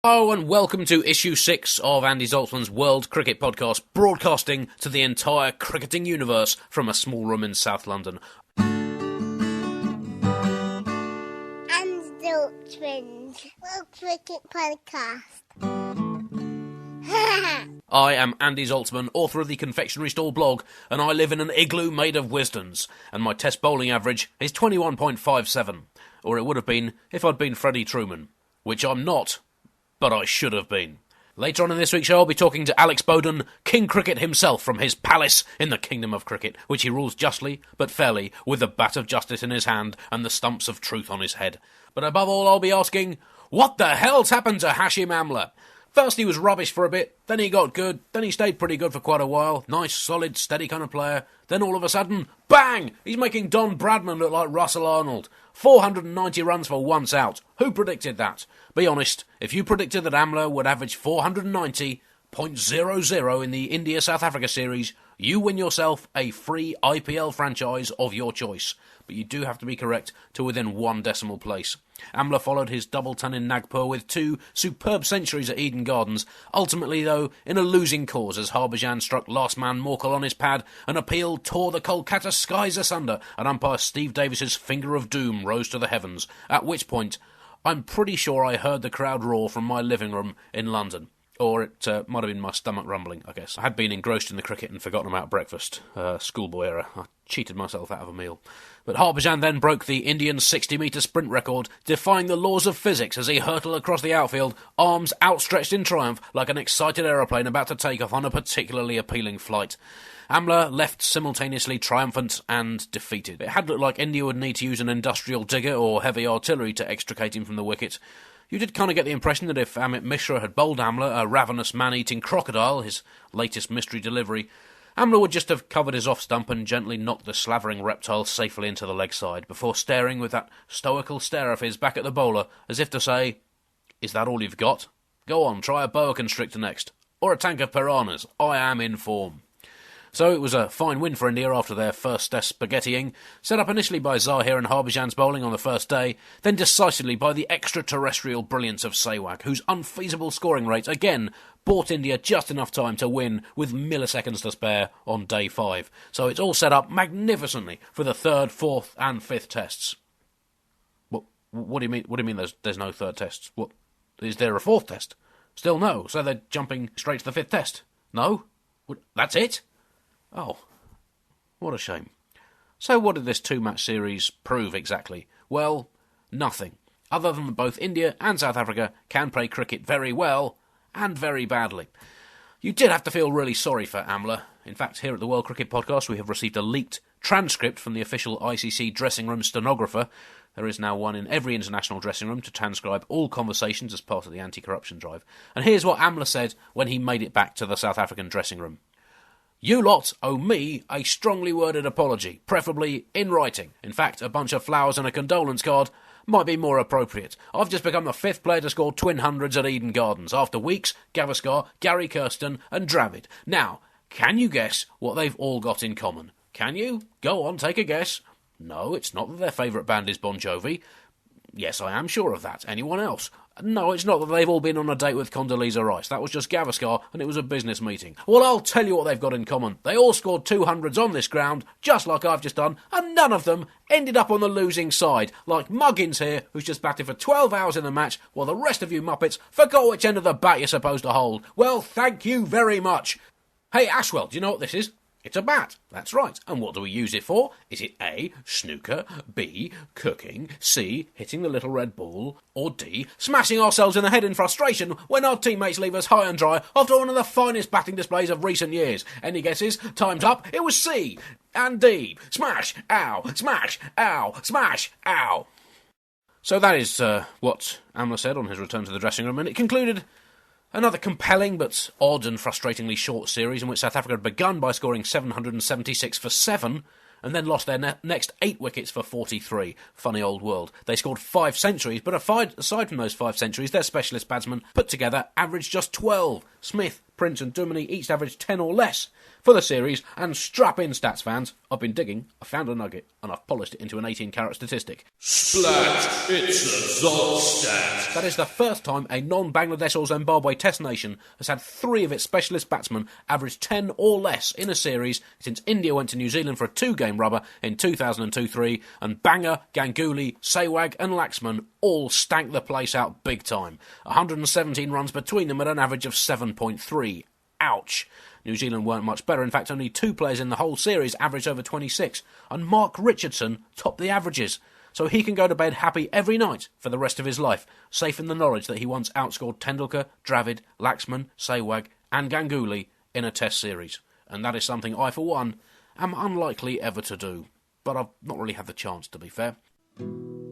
Hello and welcome to issue 6 of Andy Zaltzman's World Cricket Podcast, broadcasting to the entire cricketing universe from a small room in South London. Andy Zaltzman's World Cricket Podcast. I am Andy Zaltzman, author of the Confectionery Stall blog, and I live in an igloo made of wisdoms, and my test bowling average is 21.57, or it would have been if I'd been Freddie Truman, which I'm not. But I should have been. Later on in this week's show, I'll be talking to Alex Bowden, King Cricket himself, from his palace in the Kingdom of Cricket, which he rules justly, but fairly, with the bat of justice in his hand and the stumps of truth on his head. But above all, I'll be asking, what the hell's happened to Hashim Amla? First he was rubbish for a bit, then he got good, then he stayed pretty good for quite a while, nice, solid, steady kind of player, then all of a sudden, bang! He's making Don Bradman look like Russell Arnold. 490 runs for once out. Who predicted that? Be honest, if you predicted that Amla would average 490.00 in the India-South Africa series, you win yourself a free IPL franchise of your choice. But you do have to be correct to within one decimal place. Amla followed his double ton in Nagpur with 2 superb centuries at Eden Gardens, ultimately, though, in a losing cause as Harbhajan struck last man Morkel on his pad, an appeal tore the Kolkata skies asunder, and umpire Steve Davis's finger of doom rose to the heavens, at which point I'm pretty sure I heard the crowd roar from my living room in London. Or it might have been my stomach rumbling, I guess. I had been engrossed in the cricket and forgotten about breakfast. Schoolboy error. I cheated myself out of a meal. But Harbhajan then broke the Indian 60-metre sprint record, defying the laws of physics as he hurtled across the outfield, arms outstretched in triumph like an excited aeroplane about to take off on a particularly appealing flight. Amla left simultaneously triumphant and defeated. It had looked like India would need to use an industrial digger or heavy artillery to extricate him from the wicket. You did kind of get the impression that if Amit Mishra had bowled Amla, a ravenous man-eating crocodile, his latest mystery delivery, Amla would just have covered his off-stump and gently knocked the slavering reptile safely into the leg side, before staring with that stoical stare of his back at the bowler, as if to say, "Is that all you've got? Go on, try a boa constrictor next. Or a tank of piranhas. I am in form." So it was a fine win for India after their first test spaghettiing, set up initially by Zahir and Harbhajan's bowling on the first day, then decisively by the extraterrestrial brilliance of Sehwag, whose unfeasible scoring rate again bought India just enough time to win with milliseconds to spare on day 5. So it's all set up magnificently for the 3rd, 4th and 5th tests. What do you mean? What do you mean there's no 3rd test? What, is there a 4th test? Still no, so they're jumping straight to the 5th test? No? That's it? Oh, what a shame. So what did this 2-match series prove exactly? Well, nothing, other than that both India and South Africa can play cricket very well and very badly. You did have to feel really sorry for Amla. In fact, here at the World Cricket Podcast we have received a leaked transcript from the official ICC dressing room stenographer. There is now one in every international dressing room to transcribe all conversations as part of the anti-corruption drive. And here's what Amla said when he made it back to the South African dressing room. "You lot owe me a strongly worded apology, preferably in writing. In fact, a bunch of flowers and a condolence card might be more appropriate. I've just become the 5th player to score twin hundreds at Eden Gardens, after Weeks, Gavaskar, Gary Kirsten and Dravid. Now, can you guess what they've all got in common? Can you? Go on, take a guess." No, it's not that their favourite band is Bon Jovi. Yes, I am sure of that. Anyone else? No, it's not that they've all been on a date with Condoleezza Rice. That was just Gavaskar, and it was a business meeting. Well, I'll tell you what they've got in common. They all scored 200s on this ground, just like I've just done, and none of them ended up on the losing side, like Muggins here, who's just batted for 12 hours in the match, while the rest of you muppets forgot which end of the bat you're supposed to hold. Well, thank you very much. Hey, Ashwell, do you know what this is? It's a bat, that's right. And what do we use it for? Is it A, snooker, B, cooking, C, hitting the little red ball, or D, smashing ourselves in the head in frustration when our teammates leave us high and dry after one of the finest batting displays of recent years? Any guesses? Time's up. It was C and D. Smash, ow, smash, ow, smash, ow. So that is what Amla said on his return to the dressing room, and it concluded another compelling but odd and frustratingly short series in which South Africa had begun by scoring 776 for 7 and then lost their next 8 wickets for 43. Funny old world. They scored 5 centuries, but aside from those 5 centuries, their specialist batsmen put together averaged just 12. Smith, Prince and Duminy each averaged 10 or less for the series, and strap in, stats fans. I've been digging, I found a nugget, and I've polished it into an 18-carat statistic. Splat! It's a Zol stat! That is the first time a non-Bangladesh or Zimbabwe test nation has had 3 of its specialist batsmen average 10 or less in a series since India went to New Zealand for a 2-game rubber in 2002-03, and Banger, Ganguly, Sehwag and Laxman all stank the place out big time. 117 runs between them at an average of 7.3. Ouch. New Zealand weren't much better. In fact, only 2 players in the whole series averaged over 26, and Mark Richardson topped the averages. So he can go to bed happy every night for the rest of his life, safe in the knowledge that he once outscored Tendulkar, Dravid, Laxman, Sehwag and Ganguly in a test series. And that is something I, for one, am unlikely ever to do. But I've not really had the chance, to be fair.